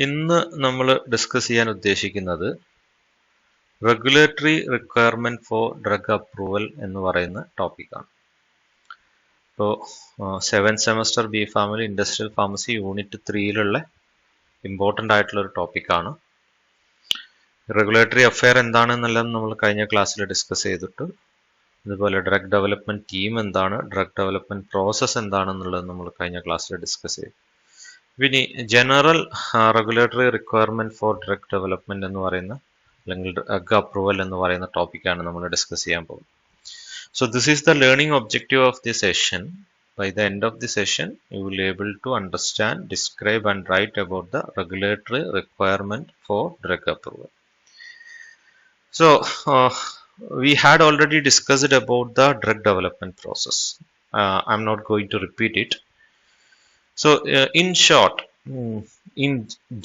ഇന്ന് നമ്മൾ ഡിസ്കസ് ചെയ്യാൻ ഉദ്ദേശിക്കുന്നത് regulatory requirement for drug approval എന്ന് പറയുന്ന ടോപ്പിക്കാണ്. ഇപ്പോൾ 7th സെമസ്റ്റർ ബി ഫാമിൽ ഇൻഡസ്ട്രിയൽ ഫാർമസി യൂണിറ്റ് 3യിലുള്ള ഇമ്പോർട്ടൻ്റ് ആയിട്ടുള്ള ഒരു ടോപ്പിക്കാണ്. റെഗുലേറ്ററി അഫെയർ എന്താണെന്നെല്ലാം നമ്മൾ കഴിഞ്ഞ ക്ലാസ്സിൽ ഡിസ്കസ് ചെയ്തിട്ട്, അതുപോലെ ഡ്രഗ് ഡെവലപ്മെന്റ് ടീം എന്താണ്, ഡ്രഗ് ഡെവലപ്മെന്റ് പ്രോസസ്സ് എന്താണെന്നുള്ളത് നമ്മൾ കഴിഞ്ഞ ക്ലാസ്സിൽ ഡിസ്കസ് ചെയ്തു. ഇനി general regulatory requirement for drug development എന്ന് പറയുന്ന അല്ലെങ്കിൽ ഡ്രഗ് അപ്രൂവൽ എന്ന് പറയുന്ന ടോപ്പിക്കാണ് നമ്മൾ ഡിസ്കസ് ചെയ്യാൻ പോകുന്നത്. So this is the learning objective of this session. By the end of the session, you will be able to understand, describe and write about the regulatory requirement for drug approval. So we had already discussed about the drug development process. I'm not going to repeat it. So in short, in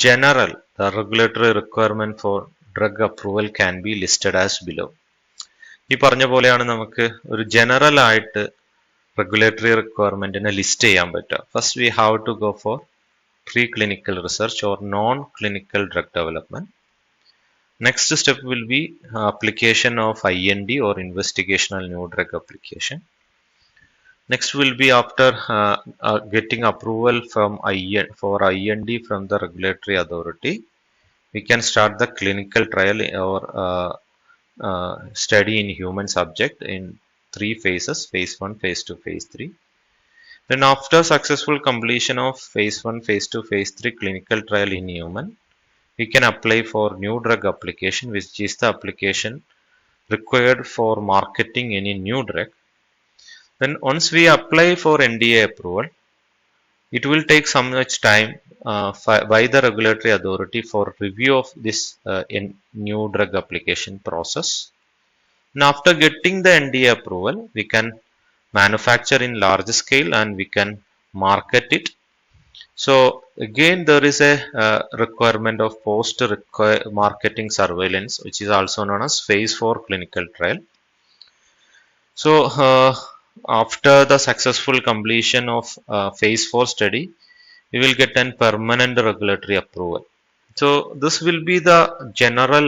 general, the regulatory requirement for drug approval can be listed as below. ഈ പറഞ്ഞ പോലെയാണ് നമുക്ക് ഒരു general ആയിട്ട് regulatory റിക്വയർമെന്റിനെ list ചെയ്യാൻ പറ്റുക. First we have to go for pre clinical research or non clinical drug development. Next step will be application of IND or investigational new drug application. Next will be after getting approval from for IND from the regulatory authority, we can start the clinical trial or study in human subject in 3 phases: phase 1, phase 2, phase 3. Then after successful completion of phase 1, phase 2, phase 3 clinical trial in human, we can apply for new drug application, which is the application required for marketing any new drug. Then once we apply for NDA approval, it will take some much time by the regulatory authority for review of this new drug application process. And after getting the NDA approval, we can manufacture in large scale and we can market it. So again, there is a requirement of post marketing surveillance, which is also known as phase 4 clinical trial. So after the successful completion of phase 4 study, we will get a permanent regulatory approval. So this will be the general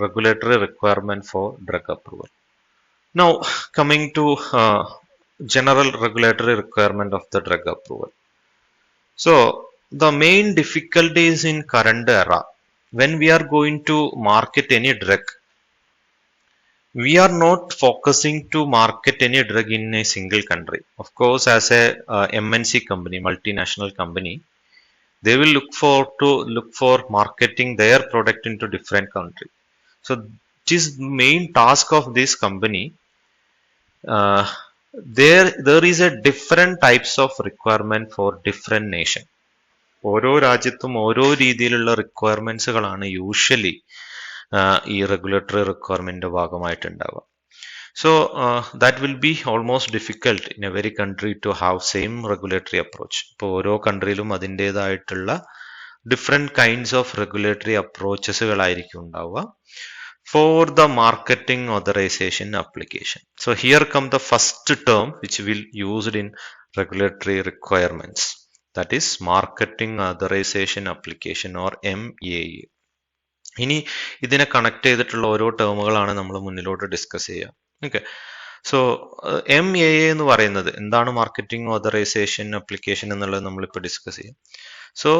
regulatory requirement for drug approval. Now coming to general regulatory requirement of the drug approval. So the main difficulties in current era, when we are going to market any drug, we are not focusing to market any drug in a single country. Of course, as a MNC company, multinational company, they will look for marketing their product into different country. So it is the main task of this company. There is a different types of requirement for different nation. ഓരോ രാജ്യത്തും ഓരോ രീതിയിലുള്ള റിക്വയർമെന്റ്സുകളാണ് usually ഈ regulatory റിക്വയർമെന്റിന്റെ ഭാഗമായിട്ടുണ്ടാവുക. So that will be almost difficult in a very country to have same regulatory approach. ഇപ്പോൾ ഓരോ കൺട്രിയിലും അതിൻ്റെതായിട്ടുള്ള different kinds of regulatory അപ്രോച്ചസുകളായിരിക്കും ഉണ്ടാവുക for the marketing authorization application. So here come the first term which will used in regulatory requirements, that is marketing authorization application or MAA. ഇനി ഇതിനെ connect ചെയ്തിട്ടുള്ള ഓരോ ടേമുകളാണ് നമ്മൾ മുന്നിലോട്ട് ഡിസ്കസ് ചെയ്യുക. ഓക്കെ, സോ MAA എന്ന് പറയുന്നത് എന്താണ്? മാർക്കറ്റിംഗ് ഓതറൈസേഷൻ അപ്ലിക്കേഷൻ എന്നുള്ളത് നമ്മളിപ്പോൾ ഡിസ്കസ് ചെയ്യും. So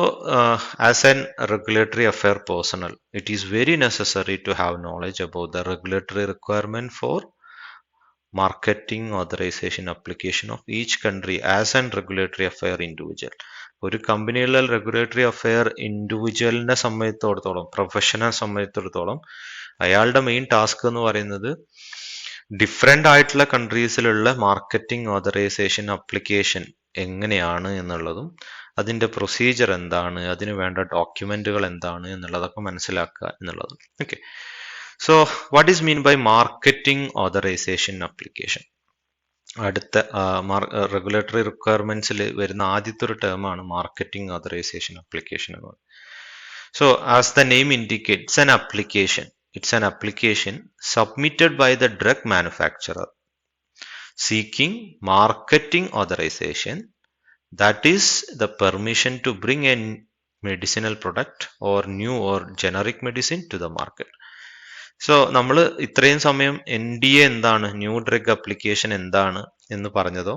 as an regulatory affair personnel, it is very necessary to have knowledge about the regulatory requirement for marketing authorization application of each country as an regulatory affair individual. ഒരു കമ്പനിയിലെ regulatory affair ഇൻഡിവിജ്വലിനെ സംബന്ധിച്ചിടത്തോളം, professional സംബന്ധിച്ചിടത്തോളം, അയാളുടെ main task എന്ന് പറയുന്നത് different ആയിട്ടുള്ള കൺട്രീസിലുള്ള marketing authorisation application എങ്ങനെയാണ് എന്നുള്ളതും അതിൻ്റെ പ്രൊസീജിയർ എന്താണ്, അതിന് വേണ്ട ഡോക്യുമെന്റുകൾ എന്താണ് എന്നുള്ളതൊക്കെ മനസ്സിലാക്കുക എന്നുള്ളതാണ്. Okay, so what is mean by marketing authorisation application? അടുത്ത റെഗുലേറ്ററി റിക്വയർമെന്റ്സിൽ വരുന്ന ആദ്യത്തെ ഒരു ടേമാണ് മാർക്കറ്റിംഗ് ഓതറൈസേഷൻ അപ്ലിക്കേഷൻ എന്ന് പറയുന്നത്. So as the name indicates an application. It's an application submitted by the drug manufacturer seeking marketing authorization, that is the permission to bring a medicinal product or new or generic medicine to the market. So നമ്മൾ ഇത്രയും സമയം NDA എന്താണ്, new drug application എന്താണ് എന്ന് പറഞ്ഞതോ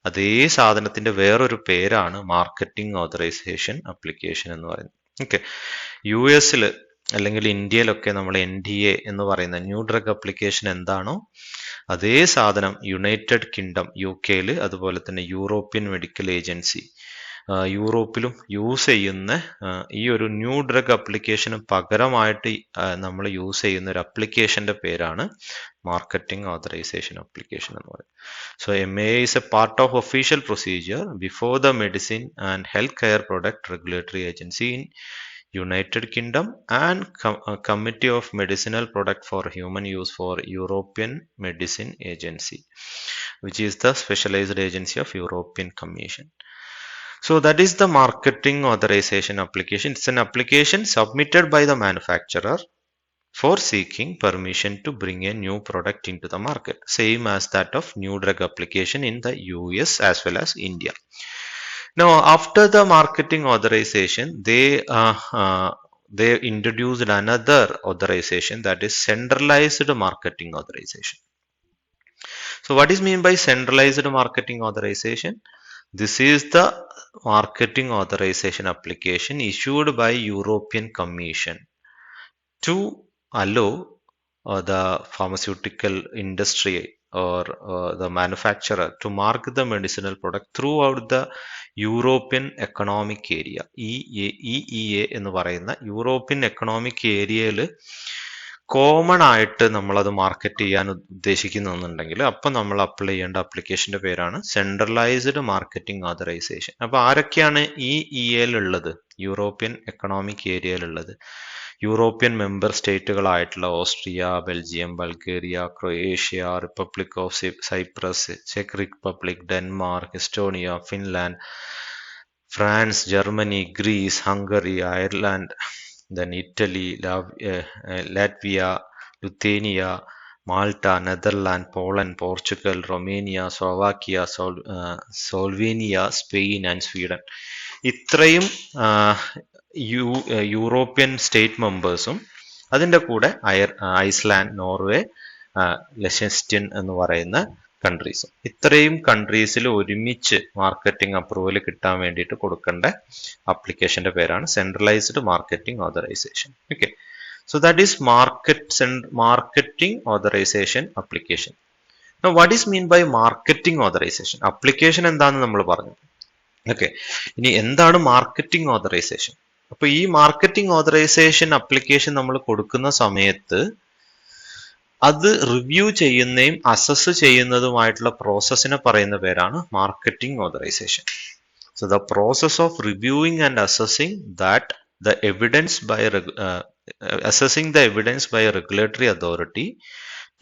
അതേ സാധനത്തിന്റെ വേറൊരു പേരാണ് മാർക്കറ്റിംഗ് ഓതറൈസേഷൻ അപ്ലിക്കേഷൻ എന്ന് പറയുന്നത്. ഓക്കെ, US അല്ലെങ്കിൽ ഇന്ത്യയിലൊക്കെ നമ്മൾ NDA എന്ന് പറയുന്ന ന്യൂ ഡ്രഗ് അപ്ലിക്കേഷൻ എന്താണോ അതേ സാധനം യുണൈറ്റഡ് കിങ്ഡം UK അതുപോലെ തന്നെ യൂറോപ്യൻ മെഡിക്കൽ ഏജൻസി യൂറോപ്പിലും യൂസ് ചെയ്യുന്ന ഈ ഒരു ന്യൂ ഡ്രഗ് അപ്ലിക്കേഷന് പകരമായിട്ട് നമ്മൾ യൂസ് ചെയ്യുന്ന ഒരു അപ്ലിക്കേഷന്റെ പേരാണ് മാർക്കറ്റിംഗ് ഓതറൈസേഷൻ അപ്ലിക്കേഷൻ എന്ന് പറയുന്നത്. So MAA is a part of official procedure before the Medicine and Healthcare Product Regulatory Agency in United Kingdom and Committee of Medicinal Product for Human Use for European Medicine Agency, which is the specialized agency of European Commission. So that is the marketing authorization application. It's an application submitted by the manufacturer for seeking permission to bring a new product into the market, same as that of new drug application in the US as well as India. Now, after the marketing authorization, they introduced another authorization, that is centralized marketing authorization. So what is mean by centralized marketing authorization? This is the marketing authorization application issued by European Commission to allow the pharmaceutical industry or the manufacturer to mark the medicinal product throughout the European Economic Area. EEA എന്ന് പറയുന്ന European economic ഏരിയയിൽ common ആയിട്ട് നമ്മളത് market ചെയ്യാൻ ഉദ്ദേശിക്കുന്നുണ്ടെങ്കിൽ അപ്പം നമ്മൾ apply ചെയ്യേണ്ട അപ്ലിക്കേഷന്റെ പേരാണ് സെൻട്രലൈസ്ഡ് മാർക്കറ്റിംഗ് ഓതറൈസേഷൻ. അപ്പൊ ആരൊക്കെയാണ് ഈ EAയിലുള്ളത്, യൂറോപ്യൻ എക്കണോമിക് ഏരിയയിലുള്ളത്? യൂറോപ്യൻ മെമ്പർ സ്റ്റേറ്റുകളായിട്ടുള്ള Austria, Belgium, Bulgaria, Croatia, republic of Cyprus, ചെക്ക് republic, Denmark, Estonia, Finland, France, Germany, Greece, Hungary, Ireland, then Italy, Latvia, Lithuania, Malta, Netherlands, Poland, Portugal, Romania, Slovakia, Slovenia, Spain and Sweden. ഇത്രയും European state മെമ്പേഴ്സും അതിൻ്റെ കൂടെ Iceland, Norway, ലെഷൻസ്റ്റൈൻ എന്ന് പറയുന്ന കൺട്രീസും, ഇത്രയും കൺട്രീസിൽ ഒരുമിച്ച് marketing approval കിട്ടാൻ വേണ്ടിയിട്ട് കൊടുക്കേണ്ട അപ്ലിക്കേഷന്റെ പേരാണ് centralised marketing authorisation. Okay, so that is marketing authorisation application. What is mean by marketing authorisation? Application എന്താണെന്ന് നമ്മൾ പറഞ്ഞു. ഓക്കെ, ഇനി എന്താണ് മാർക്കറ്റിംഗ് ഓതറൈസേഷൻ? അപ്പൊ ഈ മാർക്കറ്റിംഗ് ഓതറൈസേഷൻ അപ്ലിക്കേഷൻ നമ്മൾ കൊടുക്കുന്ന സമയത്ത് അത് റിവ്യൂ ചെയ്യുന്നതും അസസ് ചെയ്യുന്നതുമായിട്ടുള്ള പ്രോസസ്സിനെ പറയുന്ന പേരാണ് marketing authorisation. So the process of reviewing and assessing that the evidence by assessing the evidence by a regulatory authority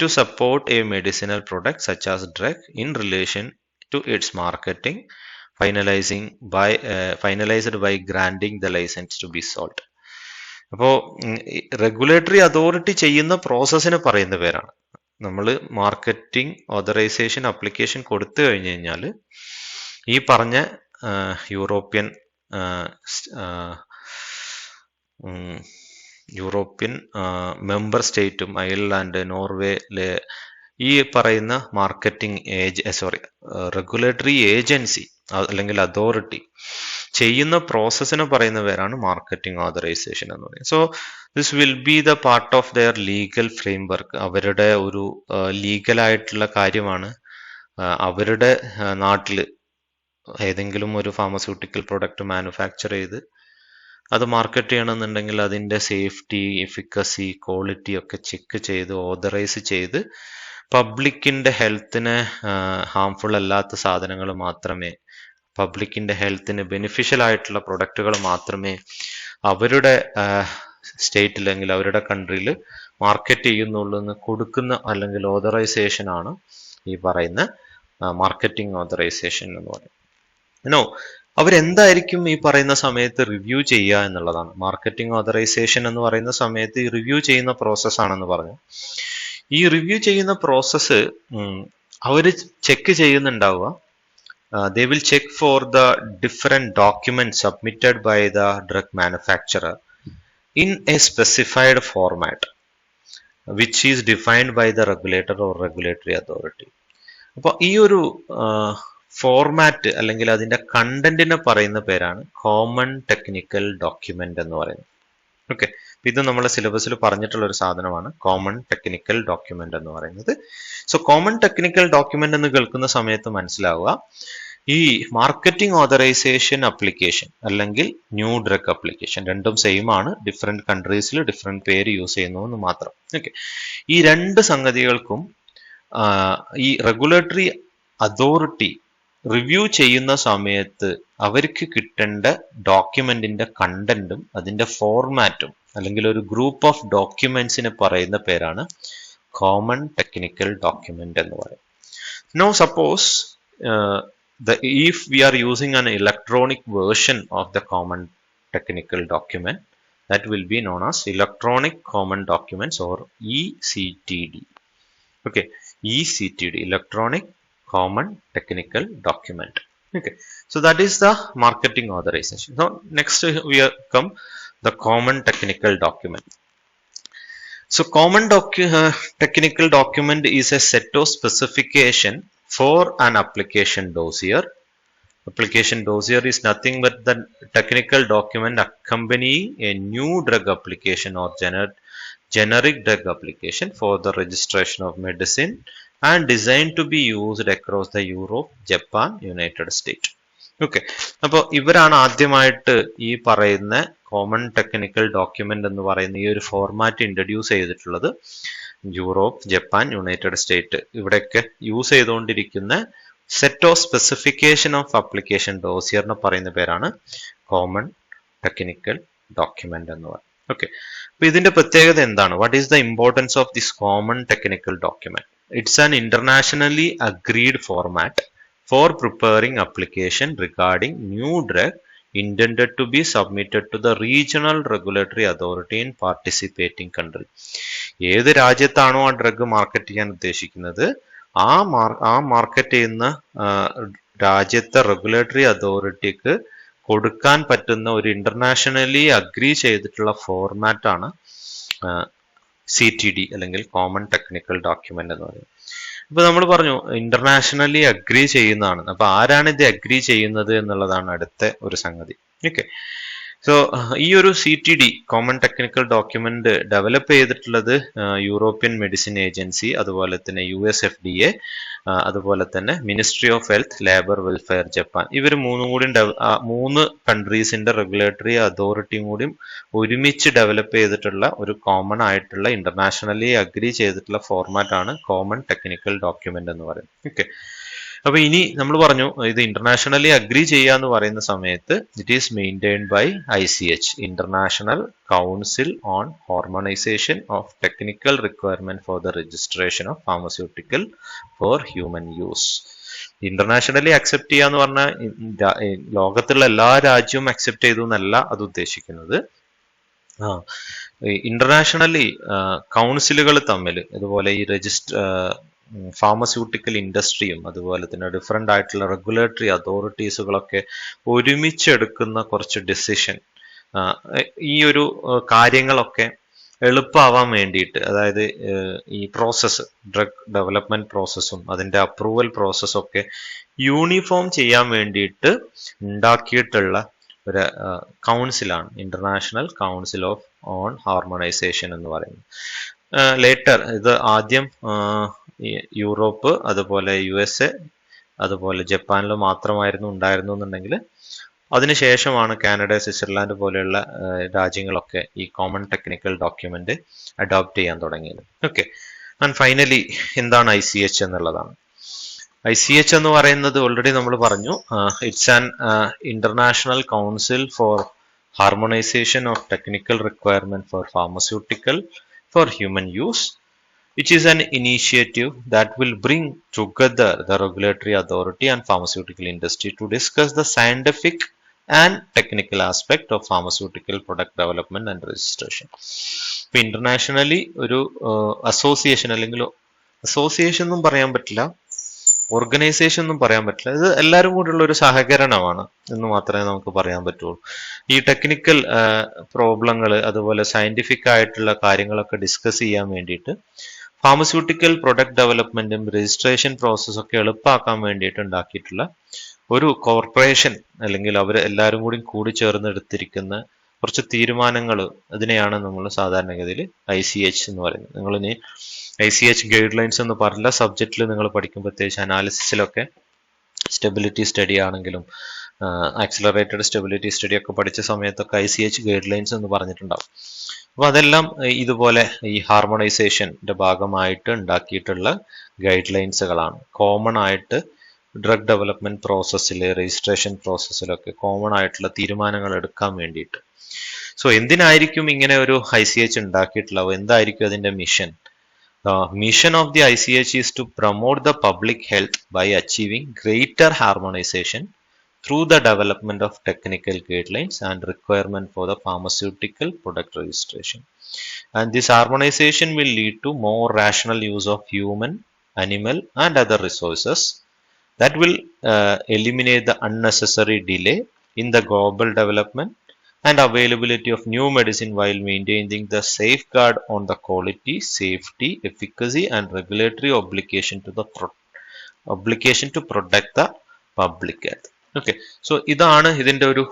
to support a medicinal product such as drug in relation to its marketing, finalized by granting the license to be sold. അപ്പോൾ regulatory authority ചെയ്യുന്ന പ്രോസസ്സിന് പറയുന്ന പേരാണ്. നമ്മൾ marketing authorisation application കൊടുത്തു കഴിഞ്ഞു കഴിഞ്ഞാൽ ഈ പറഞ്ഞ യൂറോപ്യൻ മെമ്പർ സ്റ്റേറ്റും അയർലാൻഡ്, നോർവേയിലെ ഈ പറയുന്ന മാർക്കറ്റിംഗ് റെഗുലേറ്ററി ഏജൻസി അല്ലെങ്കിൽ അതോറിറ്റി ചെയ്യുന്ന പ്രോസസ്സിനെ പറയുന്ന പേരാണ് മാർക്കറ്റിംഗ് ഓതറൈസേഷൻ എന്ന് പറയുന്നത്. So this will be the part of their legal framework. അവരുടെ ഒരു ലീഗലായിട്ടുള്ള കാര്യമാണ്. അവരുടെ നാട്ടിൽ ഏതെങ്കിലും ഒരു ഫാർമസ്യൂട്ടിക്കൽ പ്രൊഡക്റ്റ് മാനുഫാക്ചർ ചെയ്ത് അത് മാർക്കറ്റ് ചെയ്യണമെന്നുണ്ടെങ്കിൽ അതിൻ്റെ സേഫ്റ്റി, എഫിക്കസി, ക്വാളിറ്റി ഒക്കെ ചെക്ക് ചെയ്ത് ഓതറൈസ് ചെയ്ത് പബ്ലിക്കിൻ്റെ ഹെൽത്തിന് ഹാംഫുൾ അല്ലാത്ത സാധനങ്ങൾ മാത്രമേ, പബ്ലിക്കിൻ്റെ ഹെൽത്തിന് ബെനിഫിഷ്യൽ ആയിട്ടുള്ള പ്രൊഡക്റ്റുകൾ മാത്രമേ അവരുടെ സ്റ്റേറ്റിൽ അല്ലെങ്കിൽ അവരുടെ കൺട്രിയിൽ മാർക്കറ്റ് ചെയ്യുന്നുള്ളൂ എന്ന് കൊടുക്കുന്ന അല്ലെങ്കിൽ ഓതറൈസേഷൻ ആണ് ഈ പറയുന്ന മാർക്കറ്റിംഗ് ഓതറൈസേഷൻ എന്ന് പറയുന്നത്. അവരെന്തായിരിക്കും ഈ പറയുന്ന സമയത്ത് റിവ്യൂ ചെയ്യുക എന്നുള്ളതാണ്. മാർക്കറ്റിംഗ് ഓതറൈസേഷൻ എന്ന് പറയുന്ന സമയത്ത് ഈ റിവ്യൂ ചെയ്യുന്ന പ്രോസസ് ആണെന്ന് പറഞ്ഞു. ഈ റിവ്യൂ ചെയ്യുന്ന പ്രോസസ്സ് അവർ ചെക്ക് ചെയ്യുന്നുണ്ടാവുക they will check for the different documents submitted by the drug manufacturer in a specified format which is defined by the regulator or regulatory authority. അപ്പോൾ ഈ ഒരു ഫോർമാറ്റ് അല്ലെങ്കിൽ അതിന്റെ കണ്ടന്റിനെ പറയുന്ന പേരാണ് കോമൺ ടെക്നിക്കൽ ഡോക്യുമെന്റ് എന്ന് പറയുന്നത്. ഓക്കെ, ഇത് നമ്മളെ സിലബസിൽ പറഞ്ഞിട്ടുള്ള ഒരു സാധനമാണ് കോമൺ ടെക്നിക്കൽ ഡോക്യുമെന്റ് എന്ന് പറയുന്നത്. സോ കോമൺ ടെക്നിക്കൽ ഡോക്യുമെന്റ് എന്ന് കേൾക്കുന്ന സമയത്ത് മനസ്സിലാവുക, ഈ മാർക്കറ്റിംഗ് ഓതറൈസേഷൻ അപ്ലിക്കേഷൻ അല്ലെങ്കിൽ ന്യൂ ഡ്രഗ് അപ്ലിക്കേഷൻ രണ്ടും സെയിം ആണ്, ഡിഫറെന്റ് കൺട്രീസിൽ ഡിഫറെന്റ് പേര് യൂസ് ചെയ്യുന്നു എന്ന് മാത്രം. ഓക്കെ, ഈ രണ്ട് സംഗതികൾക്കും ഈ റെഗുലേറ്ററി അതോറിറ്റി റിവ്യൂ ചെയ്യുന്ന സമയത്ത് അവർക്ക് കിട്ടേണ്ട ഡോക്യുമെന്റിന്റെ കണ്ടന്റും അതിന്റെ ഫോർമാറ്റും അല്ലെങ്കിൽ ഒരു ഗ്രൂപ്പ് ഓഫ് ഡോക്യുമെന്റ്സിനെ പറയുന്ന പേരാണ് കോമൺ ടെക്നിക്കൽ ഡോക്യുമെന്റ് എന്ന് പറയും. No suppose if we are using an electronic version of the common technical document, that will be known as electronic common documents or ECTD. Okay, ECTD, electronic common technical document. Okay, so that is the marketing authorization. Now next we come the common technical document. So common technical document is a set of specification for an application dossier. Application dossier is nothing but the technical document accompanying a new drug application or generic drug application for the registration of medicine and designed to be used across the Europe, Japan, United States. Okay, അപ്പോൾ ഇവരാണ് ആദ്യമായിട്ട് ഈ പറയുന്ന common technical document എന്ന് പറയുന്ന ഈ ഒരു format introduce ചെയ്തിട്ടുള്ളത്. യൂറോപ്പ്, ജപ്പാൻ, യുണൈറ്റഡ് സ്റ്റേറ്റ് ഇവിടെയൊക്കെ യൂസ് ചെയ്തുകൊണ്ടിരിക്കുന്ന set of specification of application ഡോസിയറിനെ പറയുന്ന പേരാണ് കോമൺ ടെക്നിക്കൽ ഡോക്യുമെന്റ് എന്ന് പറയുന്നത്. ഓക്കെ, അപ്പൊ ഇതിന്റെ പ്രത്യേകത എന്താണ്? What is the importance of this common technical document? It's an internationally agreed format for preparing application regarding new drug intended to be submitted to the regional regulatory authority in participating country. ഏത് രാജ്യത്താണോ ആ drug market ചെയ്യാൻ ഉദ്ദേശിക്കുന്നത് ആ market ചെയ്യുന്ന രാജ്യത്തെ regulatory അതോറിറ്റിക്ക് കൊടുക്കാൻ പറ്റുന്ന ഒരു ഇന്റർനാഷണലി അഗ്രി ചെയ്തിട്ടുള്ള ഫോർമാറ്റ് ആണ് CTD അല്ലെങ്കിൽ കോമൺ ടെക്നിക്കൽ ഡോക്യുമെന്റ് എന്ന് പറയുന്നത്. ഇപ്പൊ നമ്മൾ പറഞ്ഞു ഇന്റർനാഷണലി അഗ്രി ചെയ്യുന്നതാണ്. അപ്പൊ ആരാണ് ഇത് അഗ്രി ചെയ്യുന്നത് എന്നുള്ളതാണ് അടുത്ത ഒരു സംഗതി. ഓക്കെ, സോ ഈ ഒരു CTD common technical document develop ചെയ്തിട്ടുള്ളത് യൂറോപ്യൻ മെഡിസിൻ ഏജൻസി, അതുപോലെ തന്നെ USFDA, അതുപോലെ തന്നെ ministry of health, labour welfare, Japan. ഇവർ മൂന്ന് കൺട്രീസിന്റെ റെഗുലേറ്ററി അതോറിറ്റിയും കൂടി ഒരുമിച്ച് ഡെവലപ്പ് ചെയ്തിട്ടുള്ള ഒരു കോമൺ ആയിട്ടുള്ള ഇന്റർനാഷണലി അഗ്രി ചെയ്തിട്ടുള്ള ഫോർമാറ്റ് ആണ് കോമൺ ടെക്നിക്കൽ ഡോക്യുമെന്റ് എന്ന് പറയുന്നത്. ഓക്കെ, അപ്പൊ ഇനി നമ്മൾ പറഞ്ഞു ഇത് ഇന്റർനാഷണലി അഗ്രി ചെയ്യാന്ന് പറയുന്ന സമയത്ത് it is maintained by ICH, international council on harmonisation of technical requirement for the registration of pharmaceutical for human use. Internationally accept ചെയ്യാന്ന് പറഞ്ഞാൽ ലോകത്തുള്ള എല്ലാ രാജ്യവും അക്സെപ്റ്റ് ചെയ്തു എന്നല്ല അത് ഉദ്ദേശിക്കുന്നത്. ഇന്റർനാഷണലി കൗൺസിലുകൾ തമ്മിൽ ഇതുപോലെ ഈ ഫാർമസ്യൂട്ടിക്കൽ ഇൻഡസ്ട്രിയും അതുപോലെ തന്നെ ഡിഫറെന്റ് ആയിട്ടുള്ള റെഗുലേറ്ററി അതോറിറ്റീസുകളൊക്കെ ഒരുമിച്ചെടുക്കുന്ന കുറച്ച് ഡിസിഷൻ, ഈ ഒരു കാര്യങ്ങളൊക്കെ എളുപ്പമാവാൻ വേണ്ടിയിട്ട്, അതായത് ഈ പ്രോസസ്സ് ഡ്രഗ് ഡെവലപ്മെന്റ് പ്രോസസ്സും അതിന്റെ അപ്രൂവൽ പ്രോസസ്സും ഒക്കെ യൂണിഫോം ചെയ്യാൻ വേണ്ടിയിട്ട് ഉണ്ടാക്കിയിട്ടുള്ള ഒരു കൗൺസിലാണ് ഇന്റർനാഷണൽ കൗൺസിൽ ഓൺ ഹാർമോണൈസേഷൻ എന്ന് പറയുന്നത്. ലേറ്റർ ഇത് ആദ്യം യൂറോപ്പ്, അതുപോലെ USA, അതുപോലെ ജപ്പാനിൽ മാത്രമായിരുന്നു ഉണ്ടായിരുന്നു എന്നുണ്ടെങ്കിൽ അതിനുശേഷമാണ് കാനഡ, സ്വിറ്റ്സർലാൻഡ് പോലെയുള്ള രാജ്യങ്ങളൊക്കെ ഈ കോമൺ ടെക്നിക്കൽ ഡോക്യുമെന്റ് അഡോപ്റ്റ് ചെയ്യാൻ തുടങ്ങിയത്. ഓക്കെ, ആൻഡ് ഫൈനലി എന്താണ് ICH എന്നുള്ളതാണ്. ICH എന്ന് പറയുന്നത് ഓൾറെഡി നമ്മൾ പറഞ്ഞു, it's an international council for harmonisation of technical requirement for pharmaceutical for human use, which is an initiative that will bring together the regulatory authority and pharmaceutical industry to discuss the scientific and technical aspect of pharmaceutical product development and registration. ഇപ്പൊ internationally ഒരു association അല്ലെങ്കിൽ association എന്നും പറയാൻ പറ്റില്ല, organisation ഒന്നും പറയാൻ പറ്റില്ല. ഇത് എല്ലാവരും കൂടിയുള്ള ഒരു സഹകരണമാണ് എന്ന് മാത്രമേ നമുക്ക് പറയാൻ പറ്റുള്ളൂ. ഈ ടെക്നിക്കൽ പ്രോബ്ലങ്ങൾ അതുപോലെ സയന്റിഫിക് ആയിട്ടുള്ള കാര്യങ്ങളൊക്കെ ഡിസ്കസ് ചെയ്യാൻ വേണ്ടിയിട്ട് ഫാർമസ്യൂട്ടിക്കൽ പ്രൊഡക്റ്റ് ഡെവലപ്മെന്റും രജിസ്ട്രേഷൻ പ്രോസസ്സൊക്കെ എളുപ്പമാക്കാൻ വേണ്ടിയിട്ട് ഉണ്ടാക്കിയിട്ടുള്ള ഒരു കോർപ്പറേഷൻ, അല്ലെങ്കിൽ അവർ എല്ലാവരും കൂടി ചേർന്ന് എടുത്തിരിക്കുന്ന കുറച്ച് തീരുമാനങ്ങൾ, അതിനെയാണ് നമ്മൾ സാധാരണഗതിയിൽ ICH എന്ന് പറയുന്നത്. നിങ്ങളിനി ICH ഗൈഡ് ലൈൻസ് എന്ന് പല സബ്ജക്റ്റിൽ നിങ്ങൾ പഠിക്കും, പ്രത്യേകിച്ച് അനാലിസിസിലൊക്കെ സ്റ്റെബിലിറ്റി സ്റ്റഡി ആണെങ്കിലും ആക്സിലറേറ്റഡ് സ്റ്റെബിലിറ്റി സ്റ്റഡി ഒക്കെ പഠിച്ച സമയത്തൊക്കെ ICH ഗൈഡ് ലൈൻസ് എന്ന് പറഞ്ഞിട്ടുണ്ടാവും. അപ്പോൾ അതെല്ലാം ഇതുപോലെ ഈ ഹാർമോണൈസേഷന്റെ ഭാഗമായിട്ട് ഉണ്ടാക്കിയിട്ടുള്ള ഗൈഡ് ലൈൻസുകളാണ്. കോമൺ ആയിട്ട് ഡ്രഗ് ഡെവലപ്മെന്റ് പ്രോസസ്സിൽ, രജിസ്ട്രേഷൻ പ്രോസസ്സിലൊക്കെ കോമൺ ആയിട്ടുള്ള തീരുമാനങ്ങൾ എടുക്കാൻ വേണ്ടിയിട്ട്. സോ എന്തിനായിരിക്കും ഇങ്ങനെ ഒരു ICH ഉണ്ടാക്കിയിട്ടുള്ളത്? എന്തായിരിക്കും അതിന്റെ mission? The mission of the ICH is to promote the public health by achieving greater harmonization through the development of technical guidelines and requirement for the pharmaceutical product registration. And this harmonization will lead to more rational use of human, animal and other resources that will eliminate the unnecessary delay in the global development and availability of new medicine while maintaining the safeguard on the quality, safety, efficacy and regulatory obligation to protect the public health. Okay, so ഇതാണ് ഇതിന്റെ ഒരു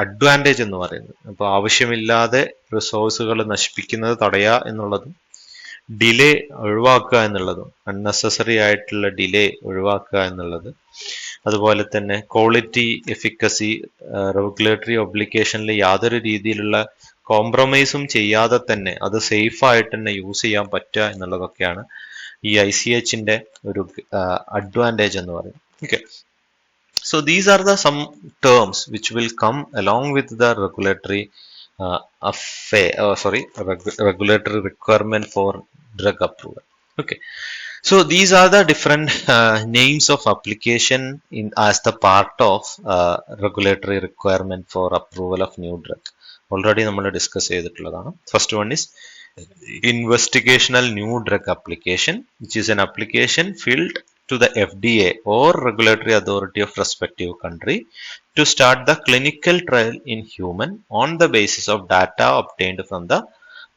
advantage എന്ന് പറയുന്നത്. അപ്പോൾ ആവശ്യമില്ലാതെ റിസോഴ്സുകൾ നശിപ്പിക്കുന്നത് തടയുക എന്നുള്ളതും, ഡിലേ ഒഴിവാക്കുക എന്നുള്ളതും, അൺനെസസറി ആയിട്ടുള്ള ഡിലേ ഒഴിവാക്കുക എന്നുള്ളത്, അതുപോലെ തന്നെ ക്വാളിറ്റി, എഫിക്കസി, റെഗുലേറ്ററി ഒബ്ലിഗേഷനിൽ യാതൊരു രീതിയിലുള്ള കോംപ്രമൈസും ചെയ്യാതെ തന്നെ അത് സേഫ് ആയിട്ട് തന്നെ യൂസ് ചെയ്യാൻ പറ്റുക എന്നുള്ളതൊക്കെയാണ് ഈ ICHന്റെ ഒരു അഡ്വാൻറ്റേജ് എന്ന് പറയുന്നത്. Okay, so these are the some terms which will come along with the regulatory regulatory requirement for drug approval. Okay, so these are the different names of application in as the part of regulatory requirement for approval of new drug. Already നമ്മൾ discuss ചെയ്തിട്ടുള്ളതാണ്. First one is investigational new drug application, which is an application filed to the FDA or regulatory authority of respective country to start the clinical trial in human on the basis of data obtained from the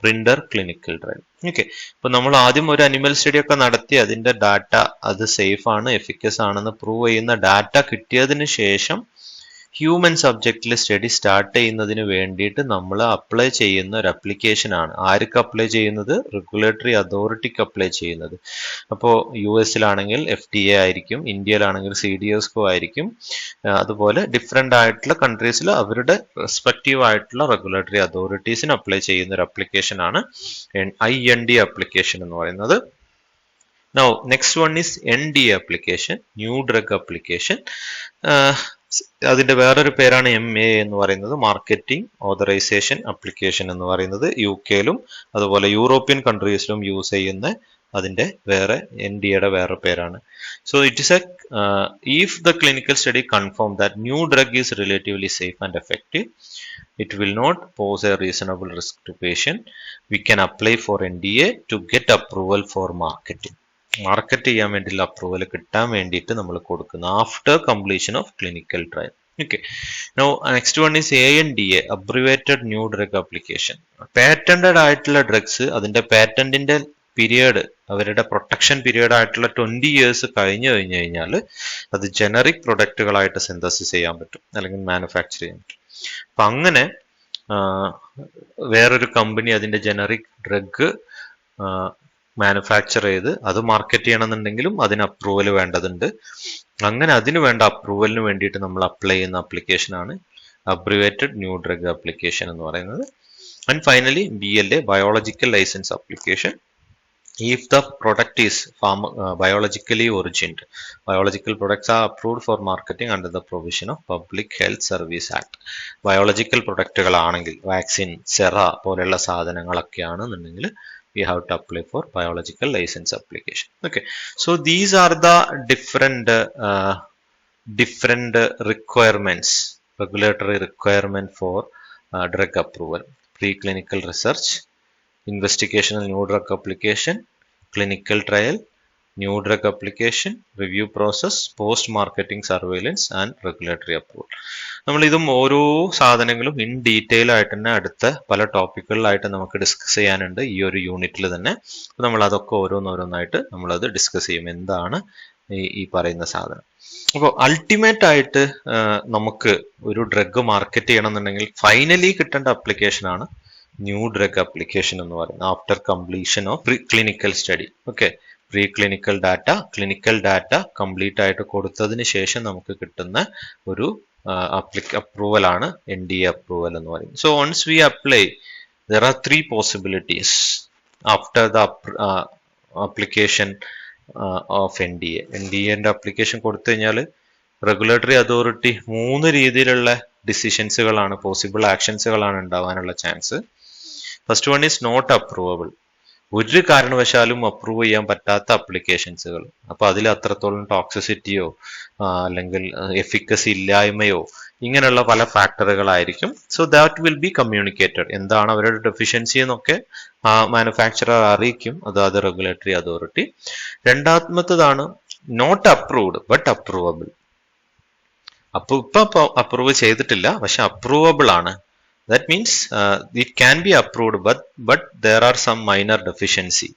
printer clinical trial. Okay, ഇപ്പൊ നമ്മൾ ആദ്യം ഒരു animal study ഒക്കെ നടത്തി അതിന്റെ data അത് safe ആണ്, എഫിക്കസ് ആണെന്ന് പ്രൂവ് ചെയ്യുന്ന ഡാറ്റ കിട്ടിയതിന് ശേഷം ഹ്യൂമൻ സബ്ജക്റ്റിൽ സ്റ്റഡി സ്റ്റാർട്ട് ചെയ്യുന്നതിന് വേണ്ടിയിട്ട് നമ്മൾ അപ്ലൈ ചെയ്യുന്ന ഒരു അപ്ലിക്കേഷൻ ആണ്. ആർക്ക് അപ്ലൈ ചെയ്യുന്നത്? റെഗുലേറ്ററി അതോറിറ്റിക്ക് അപ്ലൈ ചെയ്യുന്നത്. അപ്പോൾ US-ലാണെങ്കിൽ FDA ആയിരിക്കും, ഇന്ത്യയിലാണെങ്കിൽ CDSCO ആയിരിക്കും. അതുപോലെ ഡിഫറെൻ്റ് ആയിട്ടുള്ള കൺട്രീസിൽ അവരുടെ റെസ്പെക്റ്റീവ് ആയിട്ടുള്ള റെഗുലേറ്ററി അതോറിറ്റീസിന് അപ്ലൈ ചെയ്യുന്ന ഒരു അപ്ലിക്കേഷൻ ആണ് IND അപ്ലിക്കേഷൻ എന്ന് പറയുന്നത്. Now next one is NDA application, new drug application. അതിന്റെ വേറൊരു പേരാണ് MA എന്ന് പറയുന്നത്, മാർക്കറ്റിംഗ് ഓതറൈസേഷൻ അപ്ലിക്കേഷൻ എന്ന് പറയുന്നത്. UK-ലും അതുപോലെ യൂറോപ്യൻ കൺട്രീസിലും യൂസ് ചെയ്യുന്ന അതിന്റെ വേറെ NDAയുടെ വേറെ പേരാണ്. So it is if the clinical study confirm that new drug is relatively safe and effective, it will not pose a reasonable risk to patient, we can apply for NDA to get approval for marketing. Market ചെയ്യാൻ വേണ്ടിയുള്ള approval കിട്ടാൻ വേണ്ടിയിട്ട് നമ്മൾ കൊടുക്കുന്ന after completion of clinical trial. Okay, now next one is ANDA, abbreviated new drug application. Patented ആയിട്ടുള്ള drugs അതിന്റെ പാറ്റന്റിന്റെ period, അവരുടെ protection period ആയിട്ടുള്ള 20 years കഴിഞ്ഞു കഴിഞ്ഞാൽ അത് ജനറിക് പ്രൊഡക്റ്റുകളായിട്ട് സിന്തസിസ് ചെയ്യാൻ പറ്റും, അല്ലെങ്കിൽ മാനുഫാക്ചർ ചെയ്യാൻ പറ്റും. അപ്പൊ അങ്ങനെ വേറൊരു കമ്പനി അതിന്റെ ജനറിക് ഡ്രഗ് മാനുഫാക്ചർ ചെയ്ത് അത് മാർക്കറ്റ് ചെയ്യണമെന്നുണ്ടെങ്കിലും അതിന് അപ്രൂവൽ വേണ്ടതുണ്ട്. അങ്ങനെ അതിന് വേണ്ട അപ്രൂവലിന് വേണ്ടിയിട്ട് നമ്മൾ അപ്ലൈ ചെയ്യുന്ന ആപ്ലിക്കേഷനാണ് അബ്രിവേറ്റഡ് ന്യൂ ഡ്രഗ് ആപ്ലിക്കേഷൻ എന്ന് പറയുന്നത്. And finally BLA, biological licence application. If the product is biologically origined, biological products are approved for marketing under the provision of Public Health Service Act. Biological പ്രൊഡക്റ്റുകളാണെങ്കിൽ vaccine, sera പോലെയുള്ള സാധനങ്ങളൊക്കെ ആണെന്നുണ്ടെങ്കിൽ we have to apply for biological license application. Okay, so these are the different requirements, regulatory requirement for drug approval: preclinical research, investigational new drug application, clinical trial, new drug application, review process, post marketing surveillance and regulatory approval. നമ്മൾ ഇതും ഓരോ സാധനങ്ങളും in detail ആയിട്ട് തന്നെ അടുത്ത പല ടോപ്പിക്കുകളിലായിട്ട് നമുക്ക് discuss ചെയ്യാനുണ്ട് ഈ ഒരു യൂണിറ്റിൽ തന്നെ. നമ്മൾ അതൊക്കെ ഓരോന്നോരോന്നായിട്ട് നമ്മളത് ഡിസ്കസ് ചെയ്യും, എന്താണ് ഈ പറയുന്ന സാധനം. അപ്പോൾ അൾട്ടിമേറ്റ് ആയിട്ട് നമുക്ക് ഒരു ഡ്രഗ് മാർക്കറ്റ് ചെയ്യണം എന്നുണ്ടെങ്കിൽ ഫൈനലി കിട്ടേണ്ട അപ്ലിക്കേഷൻ ആണ് ന്യൂ ഡ്രഗ് അപ്ലിക്കേഷൻ എന്ന് പറയുന്നത് after completion of pre clinical study. Okay, pre clinical data, clinical data complete ആയിട്ട് കൊടുത്തതിന് ശേഷം നമുക്ക് കിട്ടുന്ന ഒരു അപ്രൂവൽ ആണ് NDA അപ്രൂവൽ എന്ന് പറയുന്നത്. So once we apply, there are three possibilities after the application of NDA. NDAന്റെ അപ്ലിക്കേഷൻ കൊടുത്തു കഴിഞ്ഞാൽ റെഗുലേറ്ററി അതോറിറ്റി 3 രീതിയിലുള്ള ഡിസിഷൻസുകളാണ്, പോസിബിൾ ആക്ഷൻസുകളാണ് ഉണ്ടാവാനുള്ള chance. First one is not approvable. ഒരു കാരണവശാലും അപ്രൂവ് ചെയ്യാൻ പറ്റാത്ത അപ്ലിക്കേഷൻസുകൾ. അപ്പൊ അതിൽ അത്രത്തോളം ടോക്സിസിറ്റിയോ അല്ലെങ്കിൽ എഫിക്കസി ഇല്ലായ്മയോ ഇങ്ങനെയുള്ള പല ഫാക്ടറുകളായിരിക്കും. So that will be communicated. എന്താണ് അവരുടെ ഡെഫിഷ്യൻസി എന്നൊക്കെ മാനുഫാക്ചറർ അറിയിക്കും, അതായത് റെഗുലേറ്ററി അതോറിറ്റി. രണ്ടാമത്തതാണ് നോട്ട് അപ്രൂവ്ഡ് ബട്ട് അപ്രൂവബിൾ. അപ്പൊ ഇപ്പൊ അപ്രൂവ് ചെയ്തിട്ടില്ല, പക്ഷെ അപ്രൂവബിൾ ആണ്. That means it can be approved, but there are some minor deficiency.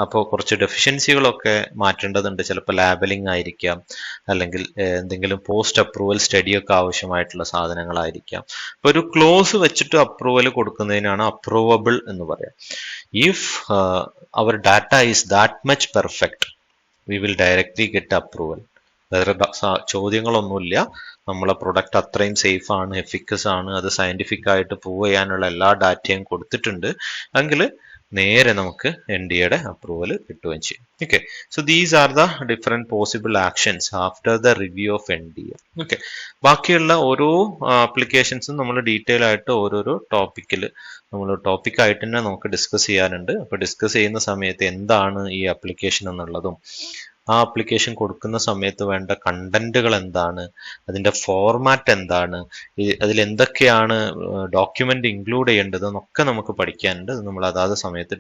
അപ്പോൾ കുറച്ച് ഡെഫിഷ്യൻസികളൊക്കെ മാറ്റേണ്ടതുണ്ട്. ചിലപ്പോൾ ലാബലിംഗ് ആയിരിക്കാം, അല്ലെങ്കിൽ എന്തെങ്കിലും പോസ്റ്റ് അപ്രൂവൽ സ്റ്റഡിയൊക്കെ ആവശ്യമായിട്ടുള്ള സാധനങ്ങളായിരിക്കാം. അപ്പോൾ ഒരു ക്ലോസ് വെച്ചിട്ട് അപ്രൂവൽ കൊടുക്കുന്നതിനാണ് അപ്രൂവബിൾ എന്ന് പറയാം. If our data is that much perfect, we will directly get approval. വേറെ ചോദ്യങ്ങളൊന്നുമില്ല, നമ്മളെ പ്രൊഡക്റ്റ് അത്രയും സേഫ് ആണ്, എഫിക്കസ് ആണ്, അത് സയന്റിഫിക് ആയിട്ട് പ്രൂവ് ചെയ്യാനുള്ള എല്ലാ ഡാറ്റയും കൊടുത്തിട്ടുണ്ട് എങ്കിൽ നേരെ നമുക്ക് NDAയുടെ അപ്രൂവൽ കിട്ടുകയും ചെയ്യും. Okay, so these are the different possible actions after the review of NDA. Okay, ബാക്കിയുള്ള ഓരോ ആപ്ലിക്കേഷൻസും നമ്മൾ ഡീറ്റെയിൽ ആയിട്ട് ഓരോരോ ടോപ്പിക്കിൽ നമ്മൾ ടോപ്പിക്കായിട്ട് തന്നെ നമുക്ക് ഡിസ്കസ് ചെയ്യാനുണ്ട്. അപ്പോൾ ഡിസ്കസ് ചെയ്യുന്ന സമയത്ത് എന്താണ് ഈ ആപ്ലിക്കേഷൻ എന്നുള്ളതും, ആ ആപ്ലിക്കേഷൻ കൊടുക്കുന്ന സമയത്ത് വേണ്ട കണ്ടന്റുകൾ എന്താണ്, അതിന്റെ ഫോർമാറ്റ് എന്താണ്, അതിൽ എന്തൊക്കെയാണ് ഡോക്യുമെന്റ് ഇൻക്ലൂഡ് ചെയ്യേണ്ടത് എന്നൊക്കെ നമുക്ക് പഠിക്കാനുണ്ട്. അത് നമ്മൾ അതാത് സമയത്ത്